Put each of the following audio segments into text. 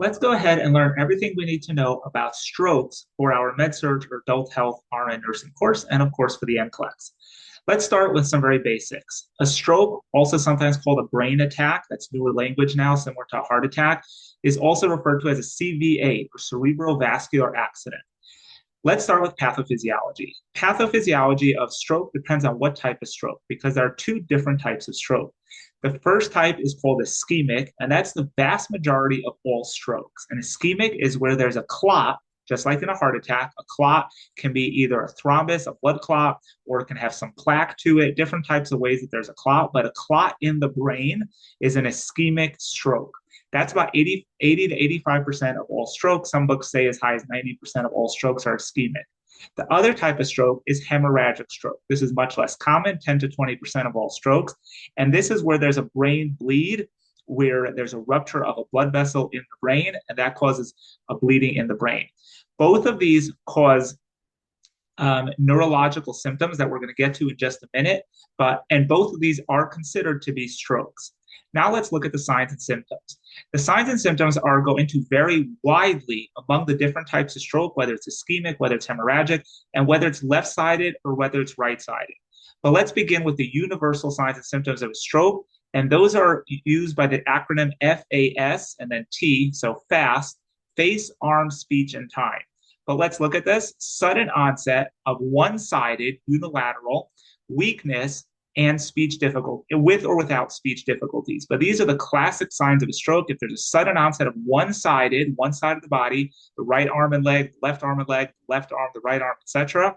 Let's go ahead and learn everything we need to know about strokes for our Medsurg or Adult Health RN nursing course, and of course for the NCLEX. Let's start with some very basics. A stroke, also sometimes called a brain attack, that's newer language now, similar to a heart attack, is also referred to as a CVA or cerebral vascular accident. Let's start with pathophysiology. Pathophysiology of stroke depends on what type of stroke, because there are two different types of stroke. The first type is called ischemic, and that's the vast majority of all strokes. And ischemic is where there's a clot, just like in a heart attack. A clot can be either a thrombus, a blood clot, or it can have some plaque to it, different types of ways that there's a clot. But a clot in the brain is an ischemic stroke. That's about 80 to 85% of all strokes. Some books say as high as 90% of all strokes are ischemic. The other type of stroke is hemorrhagic stroke. This is much less common, 10 to 20% of all strokes. And this is where there's a brain bleed, where there's a rupture of a blood vessel in the brain, and that causes a bleeding in the brain. Both of these cause neurological symptoms that we're going to get to in just a minute, and both of these are considered to be strokes. Now let's look at the signs and symptoms. The signs and symptoms are going to vary widely among the different types of stroke, whether it's ischemic, whether it's hemorrhagic, and whether it's left-sided or whether it's right-sided. But let's begin with the universal signs and symptoms of a stroke, and those are used by the acronym FAS and then T, so FAST, face, arm, speech, and time. But let's look at this. Sudden onset of one-sided unilateral weakness and speech difficulty, with or without speech difficulties. But these are the classic signs of a stroke. If there's a sudden onset of one-sided, one side of the body, the right arm and leg, left arm and leg, left arm, the right arm, etc.,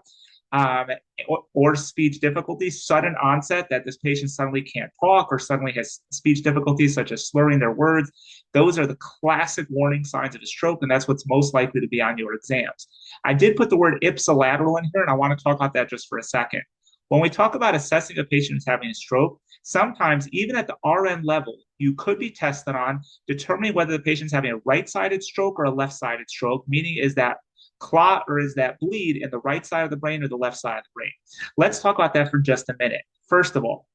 or speech difficulties, sudden onset that this patient suddenly can't talk or suddenly has speech difficulties such as slurring their words. Those are the classic warning signs of a stroke, and that's what's most likely to be on your exams. I did put the word ipsilateral in here, and I want to talk about that just for a second. When we talk about assessing a patient who's having a stroke, sometimes even at the RN level, you could be tested on determining whether the patient's having a right-sided stroke or a left-sided stroke, meaning is that clot or is that bleed in the right side of the brain or the left side of the brain. Let's talk about that for just a minute. First of all,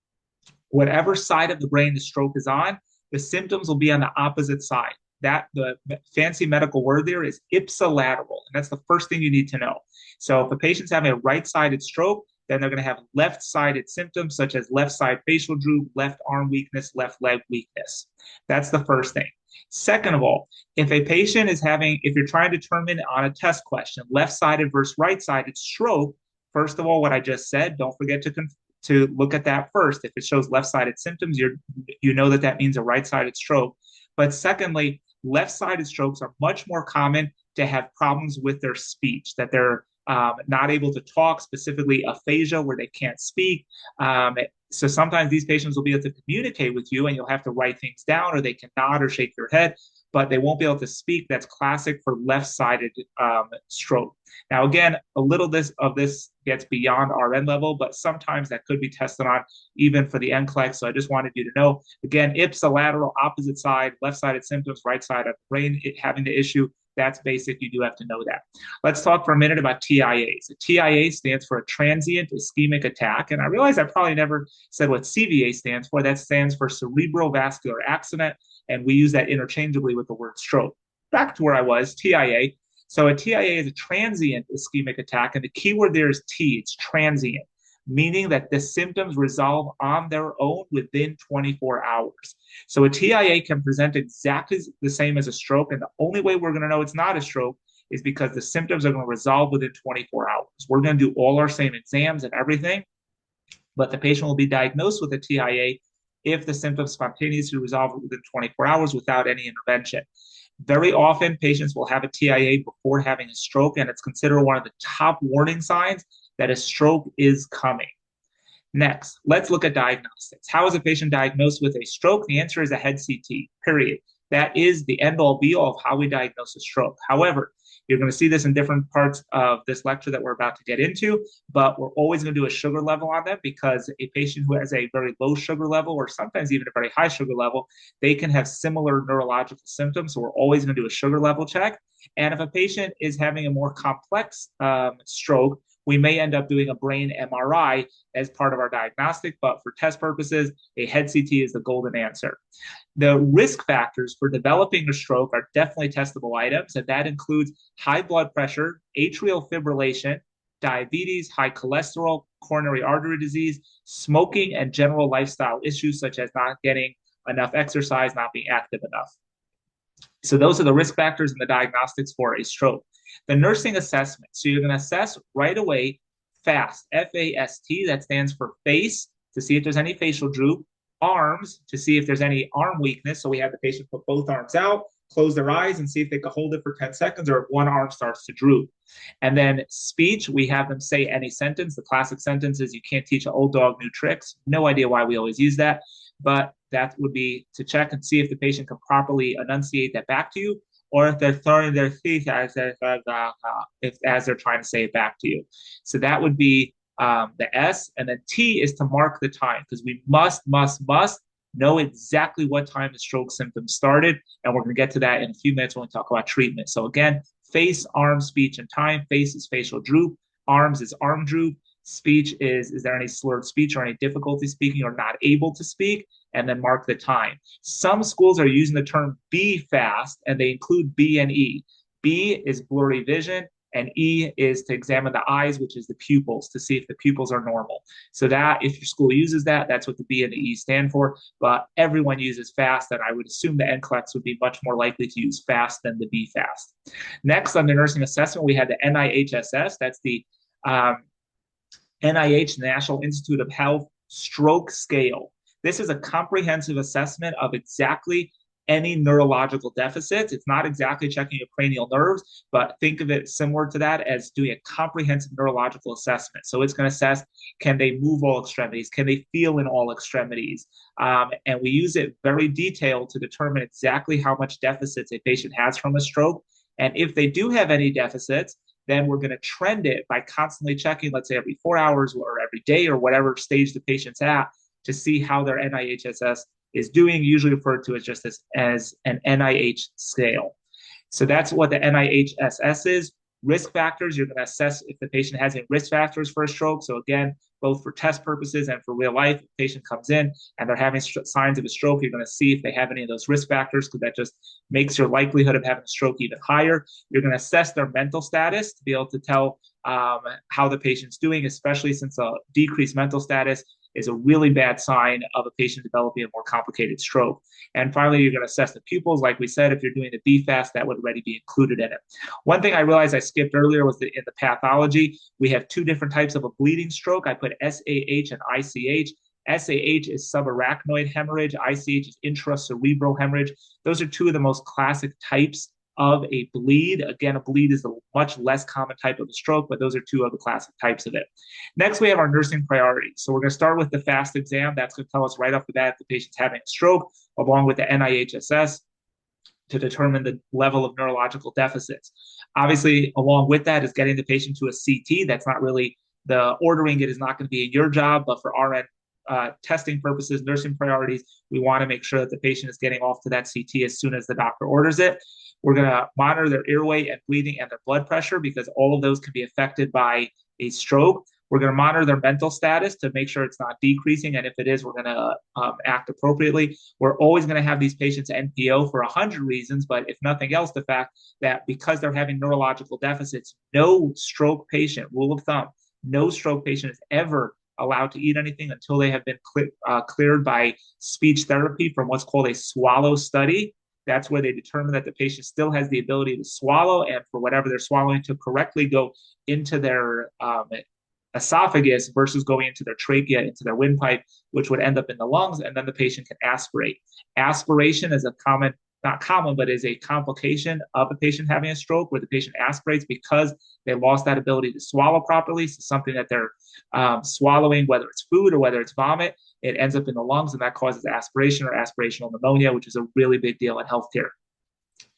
whatever side of the brain the stroke is on, the symptoms will be on the opposite side. That the fancy medical word there is ipsilateral, and that's the first thing you need to know. So if a patient's having a right-sided stroke, then they're going to have left-sided symptoms such as left side facial droop, left arm weakness, left leg weakness. That's the first thing. Second of all, if a patient is having, if you're trying to determine on a test question, left-sided versus right-sided stroke, first of all, what I just said, don't forget to look at that first. If it shows left-sided symptoms, you know that means a right-sided stroke. But secondly, left-sided strokes are much more common to have problems with their speech, that they're not able to talk, specifically aphasia, where they can't speak. So sometimes these patients will be able to communicate with you and you'll have to write things down, or they can nod or shake their head, but they won't be able to speak. That's classic for left-sided stroke. Now, again, a little of this gets beyond RN level, but sometimes that could be tested on even for the NCLEX. So I just wanted you to know, again, ipsilateral, opposite side, left-sided symptoms, right side of the brain having the issue. That's basic. You do have to know that. Let's talk for a minute about TIAs. A TIA stands for a transient ischemic attack. And I realize I probably never said what CVA stands for. That stands for cerebral vascular accident. And we use that interchangeably with the word stroke. Back to where I was, TIA. So a TIA is a transient ischemic attack. And the key word there is T, it's transient, meaning that the symptoms resolve on their own within 24 hours. So a TIA can present exactly the same as a stroke, and the only way we're going to know it's not a stroke is because the symptoms are going to resolve within 24 hours. We're going to do all our same exams and everything, but the patient will be diagnosed with a TIA if the symptoms spontaneously resolve within 24 hours without any intervention. Very often, patients will have a TIA before having a stroke, and it's considered one of the top warning signs that a stroke is coming. Next, let's look at diagnostics. How is a patient diagnosed with a stroke? The answer is a head CT, period. That is the end-all be-all of how we diagnose a stroke. However, you're going to see this in different parts of this lecture that we're about to get into, but we're always going to do a sugar level on them, because a patient who has a very low sugar level, or sometimes even a very high sugar level, they can have similar neurological symptoms. So we're always going to do a sugar level check. And if a patient is having a more complex stroke, we may end up doing a brain MRI as part of our diagnostic, but for test purposes, a head CT is the golden answer. The risk factors for developing a stroke are definitely testable items, and that includes high blood pressure, atrial fibrillation, diabetes, high cholesterol, coronary artery disease, smoking, and general lifestyle issues such as not getting enough exercise, not being active enough. So those are the risk factors and the diagnostics for a stroke. The nursing assessment. So you're going to assess right away FAST, F-A-S-T, that stands for face, to see if there's any facial droop, arms, to see if there's any arm weakness. So we have the patient put both arms out, close their eyes, and see if they can hold it for 10 seconds or if one arm starts to droop. And then speech, we have them say any sentence. The classic sentence is, you can't teach an old dog new tricks. No idea why we always use that, but that would be to check and see if the patient can properly enunciate that back to you, or if they're throwing their teeth as they're trying to say it back to you. So that would be the S, and then T is to mark the time, because we must know exactly what time the stroke symptoms started, and we're going to get to that in a few minutes when we talk about treatment. So again, face, arm, speech, and time. Face is facial droop. Arms is arm droop. Speech is there any slurred speech or any difficulty speaking or not able to speak? And then mark the time. Some schools are using the term B fast, and they include B and E. B is blurry vision, and E is to examine the eyes, which is the pupils, to see if the pupils are normal. So that, if your school uses that, that's what the B and the E stand for. But everyone uses FAST, and I would assume the NCLEX would be much more likely to use FAST than the B fast. Next, on the nursing assessment, we had the NIHSS. That's the NIH, National Institute of Health Stroke Scale. This is a comprehensive assessment of exactly any neurological deficits. It's not exactly checking your cranial nerves, but think of it similar to that as doing a comprehensive neurological assessment. So it's going to assess, can they move all extremities? Can they feel in all extremities? And we use it very detailed to determine exactly how much deficits a patient has from a stroke. And if they do have any deficits, then we're going to trend it by constantly checking, let's say every 4 hours or every day or whatever stage the patient's at, to see how their NIHSS is doing, usually referred to as just as an NIH scale. So that's what the NIHSS is. Risk factors, you're going to assess if the patient has any risk factors for a stroke. So again, both for test purposes and for real life, if the patient comes in and they're having signs of a stroke, you're going to see if they have any of those risk factors, because that just makes your likelihood of having a stroke even higher. You're going to assess their mental status to be able to tell how the patient's doing, especially since a decreased mental status is a really bad sign of a patient developing a more complicated stroke. And finally, you're going to assess the pupils. Like we said, if you're doing the BFAST, that would already be included in it. One thing I realized I skipped earlier was that in the pathology, we have two different types of a bleeding stroke. I put SAH and ICH. SAH is subarachnoid hemorrhage. ICH is intracerebral hemorrhage. Those are two of the most classic types of a bleed. Again, a bleed is a much less common type of a stroke, but those are two of the classic types of it. Next, we have our nursing priorities. So we're going to start with the FAST exam. That's going to tell us right off the bat if the patient's having a stroke, along with the NIHSS, to determine the level of neurological deficits. Obviously, along with that is getting the patient to a CT. That's not really, the ordering it is not going to be in your job, but for RN testing purposes, nursing priorities, we want to make sure that the patient is getting off to that CT as soon as the doctor orders it. We're going to monitor their airway and breathing and their blood pressure, because all of those can be affected by a stroke. We're going to monitor their mental status to make sure it's not decreasing, and if it is, we're going to act appropriately. We're always going to have these patients NPO for 100 reasons, but if nothing else, the fact that because they're having neurological deficits, no stroke patient, rule of thumb, no stroke patient is ever allowed to eat anything until they have been cleared by speech therapy from what's called a swallow study. That's where they determine that the patient still has the ability to swallow, and for whatever they're swallowing to correctly go into their esophagus versus going into their trachea, into their windpipe, which would end up in the lungs, and then the patient can aspirate. Aspiration is a common, not common, but is a complication of a patient having a stroke, where the patient aspirates because they lost that ability to swallow properly. So something that they're swallowing, whether it's food or whether it's vomit, it ends up in the lungs, and that causes aspiration or aspirational pneumonia, which is a really big deal in healthcare.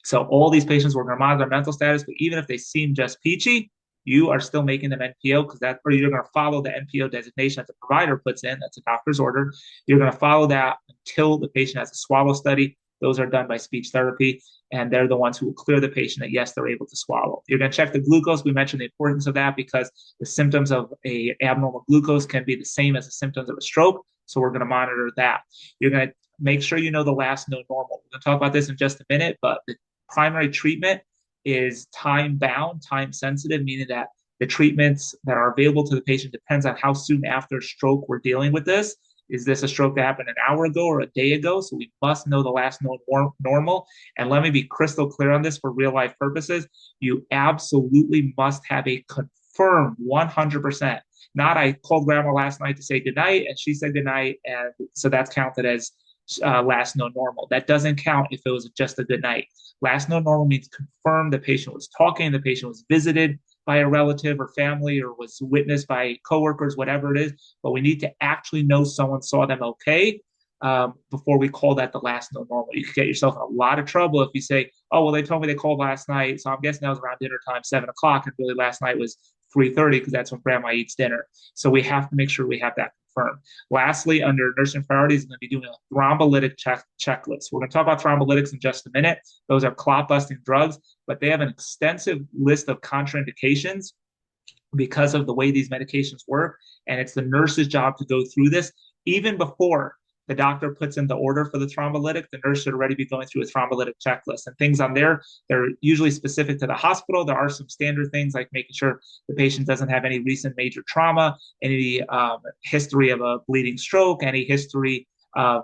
So all these patients, we're going to monitor their mental status, but even if they seem just peachy, you are still making them NPO, because that, or you're going to follow the NPO designation that the provider puts in. That's a doctor's order. You're going to follow that until the patient has a swallow study. Those are done by speech therapy, and they're the ones who will clear the patient that, yes, they're able to swallow. You're going to check the glucose. We mentioned the importance of that because the symptoms of a abnormal glucose can be the same as the symptoms of a stroke. So we're going to monitor that. You're going to make sure you know the last known normal. We're going to talk about this in just a minute, but the primary treatment is time bound, time sensitive, meaning that the treatments that are available to the patient depends on how soon after stroke we're dealing with this. Is this a stroke that happened an hour ago or a day ago? So we must know the last known normal. And let me be crystal clear on this for real life purposes. You absolutely must have a confirmed 100%. Not I called grandma last night to say goodnight and she said goodnight. And so that's counted as last known normal. That doesn't count if it was just a good night. Last known normal means confirmed the patient was talking, the patient was visited by a relative or family or was witnessed by coworkers, whatever it is. But we need to actually know someone saw them okay before we call that the last known normal. You could get yourself in a lot of trouble if you say, oh, well, they told me they called last night, so I'm guessing that was around dinner time, 7 o'clock, and really last night was 3:30 because that's when grandma eats dinner. So we have to make sure we have that confirmed. Lastly, under nursing priorities, I'm going to be doing a thrombolytic checklist. We're going to talk about thrombolytics in just a minute. Those are clot-busting drugs, but they have an extensive list of contraindications because of the way these medications work. And it's the nurse's job to go through this even before the doctor puts in the order for the thrombolytic. The nurse should already be going through a thrombolytic checklist. And things on there, they're usually specific to the hospital. There are some standard things like making sure the patient doesn't have any recent major trauma, any history of a bleeding stroke, any history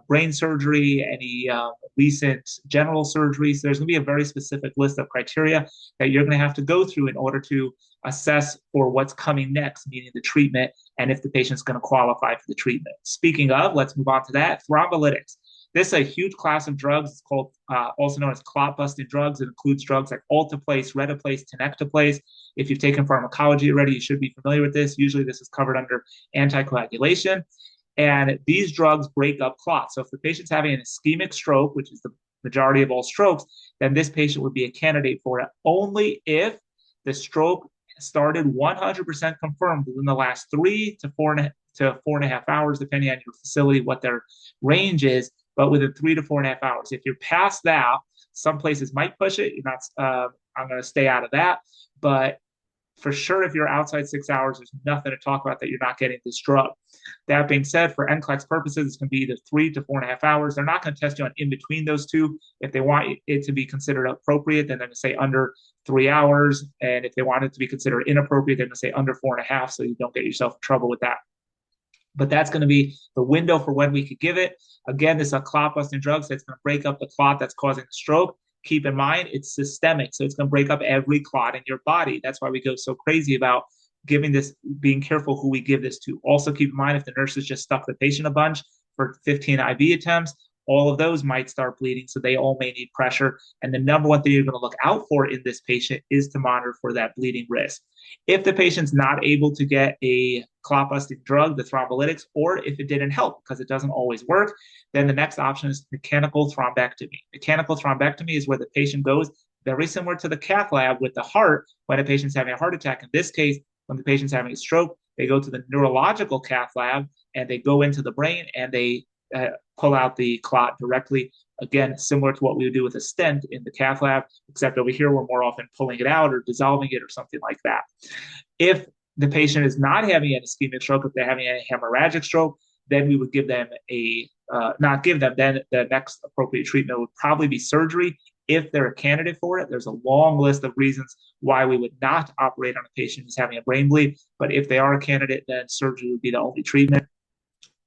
brain surgery, any recent general surgery. So there's going to be a very specific list of criteria that you're going to have to go through in order to assess for what's coming next, meaning the treatment, and if the patient's going to qualify for the treatment. Speaking of, let's move on to that. Thrombolytics. This is a huge class of drugs. It's called also known as clot-busting drugs. It includes drugs like alteplase, reteplase, tenecteplase. If you've taken pharmacology already, you should be familiar with this. Usually this is covered under anticoagulation. And these drugs break up clots. So if the patient's having an ischemic stroke, which is the majority of all strokes, then this patient would be a candidate for it only if the stroke started 100% confirmed within the last 3 to 4.5 hours, depending on your facility, what their range is, but within 3 to 4.5 hours. If you're past that, some places might push it. You're not. I'm going to stay out of that. But for sure, if you're outside 6 hours, there's nothing to talk about that you're not getting this drug. That being said, for NCLEX purposes, it's going to be either 3 to 4.5 hours. They're not going to test you on in between those two. If they want it to be considered appropriate, then they're going to say under 3 hours. And if they want it to be considered inappropriate, they're going to say under 4.5, so you don't get yourself in trouble with that. But that's going to be the window for when we could give it. Again, this is a clot-busting drug, so it's going to break up the clot that's causing the stroke. Keep in mind, it's systemic, so it's going to break up every clot in your body. That's why we go so crazy about giving this, being careful who we give this to. Also, keep in mind, if the nurses just stuff the patient a bunch for 15 IV attempts, all of those might start bleeding, so they all may need pressure. And the number one thing you're going to look out for in this patient is to monitor for that bleeding risk. If the patient's not able to get a clot-busting drug, the thrombolytics, or if it didn't help, because it doesn't always work, then the next option is mechanical thrombectomy. Mechanical thrombectomy is where the patient goes, very similar to the cath lab with the heart, when a patient's having a heart attack. In this case, when the patient's having a stroke, they go to the neurological cath lab, and they go into the brain, and they pull out the clot directly. Again, similar to what we would do with a stent in the cath lab, except over here, we're more often pulling it out or dissolving it or something like that. If the patient is not having an ischemic stroke, if they're having a hemorrhagic stroke, then we would give them then the next appropriate treatment would probably be surgery. If they're a candidate for it, there's a long list of reasons why we would not operate on a patient who's having a brain bleed. But if they are a candidate, then surgery would be the only treatment.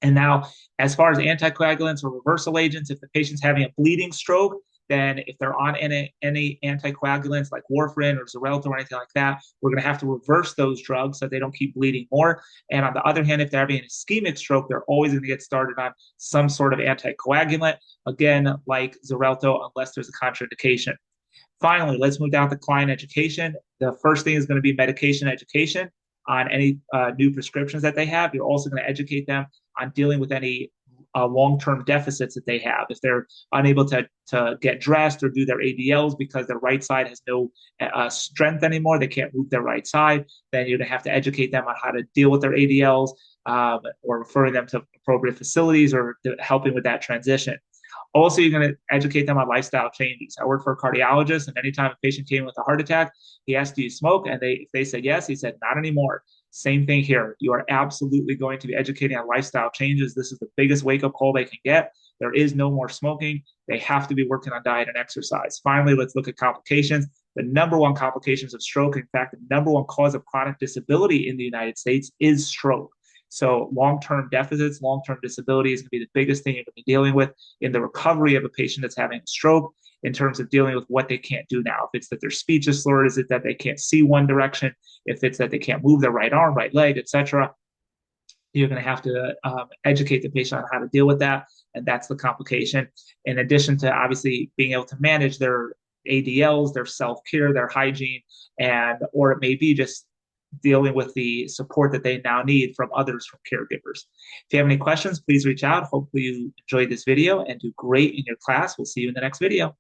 And now, as far as anticoagulants or reversal agents, if the patient's having a bleeding stroke, then if they're on any anticoagulants like warfarin or Xarelto or anything like that, we're going to have to reverse those drugs so they don't keep bleeding more. And on the other hand, if they're having an ischemic stroke, they're always going to get started on some sort of anticoagulant, again, like Xarelto, unless there's a contraindication. Finally, let's move down to client education. The first thing is going to be medication education on any new prescriptions that they have. You're also going to educate them on dealing with any long-term deficits that they have. If they're unable to get dressed or do their ADLs because their right side has no strength anymore, they can't move their right side, then you're going to have to educate them on how to deal with their ADLs or referring them to appropriate facilities or helping with that transition. Also, you're going to educate them on lifestyle changes. I work for a cardiologist, and anytime a patient came with a heart attack, he asked, "Do you smoke?" And if they said yes, he said, "Not anymore." Same thing here. You are absolutely going to be educating on lifestyle changes. This is the biggest wake up call they can get. There is no more smoking. They have to be working on diet and exercise. Finally, let's look at complications. The number one complications of stroke, in fact, the number one cause of chronic disability in the United States is stroke. So long-term deficits, long-term disability is going to be the biggest thing you're going to be dealing with in the recovery of a patient that's having a stroke in terms of dealing with what they can't do now. If it's that their speech is slurred, is it that they can't see one direction? If it's that they can't move their right arm, right leg, etc., you're going to have to educate the patient on how to deal with that, and that's the complication. In addition to obviously being able to manage their ADLs, their self-care, their hygiene, and or it may be just dealing with the support that they now need from others, from caregivers. If you have any questions, please reach out. Hopefully you enjoyed this video and do great in your class. We'll see you in the next video.